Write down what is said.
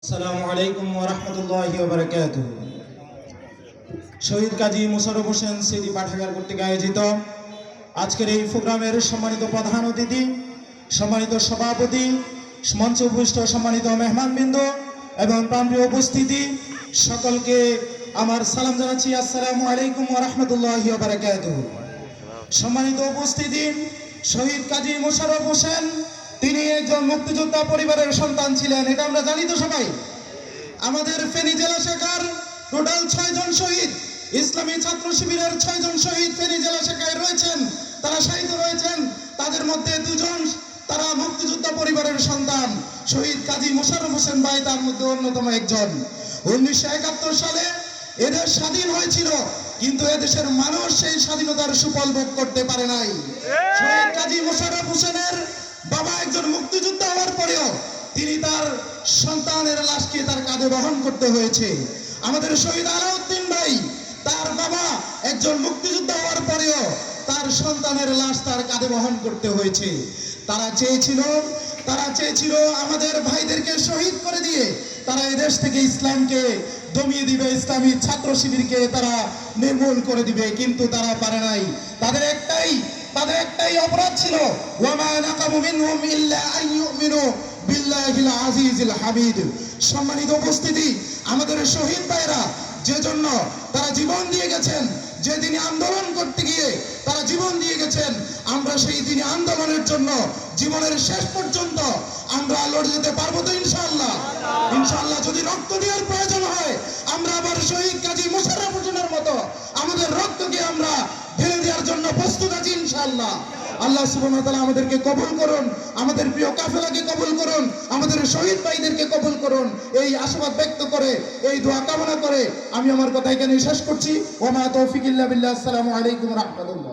আসসালামু আলাইকুম ওয়া রাহমাতুল্লাহি ওয়া বারাকাতুহু। শহীদ কাজী মোশাররফ হোসেন স্মৃতি পাঠাগার কর্তৃক আয়োজিত আজকের এই প্রোগ্রামের সম্মানিত প্রধান অতিথি, সম্মানিত সভাপতি, মঞ্চে উপবিষ্ট সম্মানিত মেহমানবৃন্দ এবং প্রাণপ্রিয় উপস্থিতি, সকলকে আমার সালাম জানাচ্ছি। আসসালামু আলাইকুম ওয়া রাহমাতুল্লাহি ওয়া বারাকাতুহু। সম্মানিত উপস্থিতি, শহীদ কাজী মোশাররফ হোসেন তিনি একজন মুক্তিযোদ্ধা পরিবারের সন্তান ছিলেন, এটা আমরা জানি তো সবাই। আমাদের ফেনী জেলা শাখার টোটাল 6 জন শহীদ, ইসলামী ছাত্র শিবিরের 6 জন শহীদ ফেনী জেলা শাখায় রয়েছেন, তারা শহীদ রয়েছেন। তাদের মধ্যে 2 জন তারা মুক্তিযোদ্ধা পরিবারের সন্তান। শহীদ কাজী মোশাররফ হোসেন ভাই তার মধ্যে অন্যতম একজন। 1971 সালে এদেশ স্বাধীন হয়েছিল, কিন্তু এদেশের মানুষ সেই স্বাধীনতার সুফল ভোগ করতে পারে নাই। শহীদ কাজী মোশাররফ হোসেনের বাবা একজন মুক্তিযোদ্ধা হওয়ার পরেও তিনি তার সন্তানের লাশকে তার কাঁধে বহন করতে হয়েছে। আমাদের শহীদ আলাউদ্দিন ভাই, তার বাবা একজন মুক্তিযোদ্ধা হওয়ার পরেও তার সন্তানের লাশ তার কাঁধে বহন করতে হয়েছে। তারা চেয়েছিল আমাদের ভাইদেরকে শহীদ করে দিয়ে তারা এদেশ থেকে ইসলামকে দমিয়ে দিবে, ইসলামী ছাত্র শিবিরকে তারা নির্মূল করে দিবে, কিন্তু তারা পারে নাই। তাদের একটাই অপরাধ ছিল, ওয়ামা নাকামু মিনহুম ইল্লা আন ইউমিনু বিল্লাহিল আজিজিল হামিদ। সম্মানিত উপস্থিতি, আমাদের শহীদ ভাইরা যে জন্য তারা জীবন দিয়ে গেছেন, যে দিনে আন্দোলন করতে গিয়ে তারা জীবন দিয়ে গেছেন, আমরা সেই দিনে আন্দোলনের জন্য জীবনের শেষ পর্যন্ত আমরা লড়ে যেতে পারবো তো ইনশাআল্লাহ। ইনশাআল্লাহ যদি রক্ত দেওয়ার প্রয়োজন হয়, আমরা আবার শহীদ কাজী মোশাররফ হোসেনের মতো আমাদের রক্তকে আমরা ঢেলে দেওয়ার জন্য প্রস্তুত আছি ইনশাআল্লাহ। আল্লাহ সুবহানাহু ওয়া তাআলা আমাদেরকে কবুল করুন, আমাদের প্রিয় কাফেলাকে কবুল করুন, আমাদের শহীদ ভাইদেরকে কবুল করুন। এই আশাবাদ ব্যক্ত করে, এই দোয়া কামনা করে আমি আমার কথা এখানে শেষ করছি। ওয়া মা তৌফিক ইল্লা বিল্লাহ। আসসালামু আলাইকুম ওয়া রাহমাতুল্লাহ।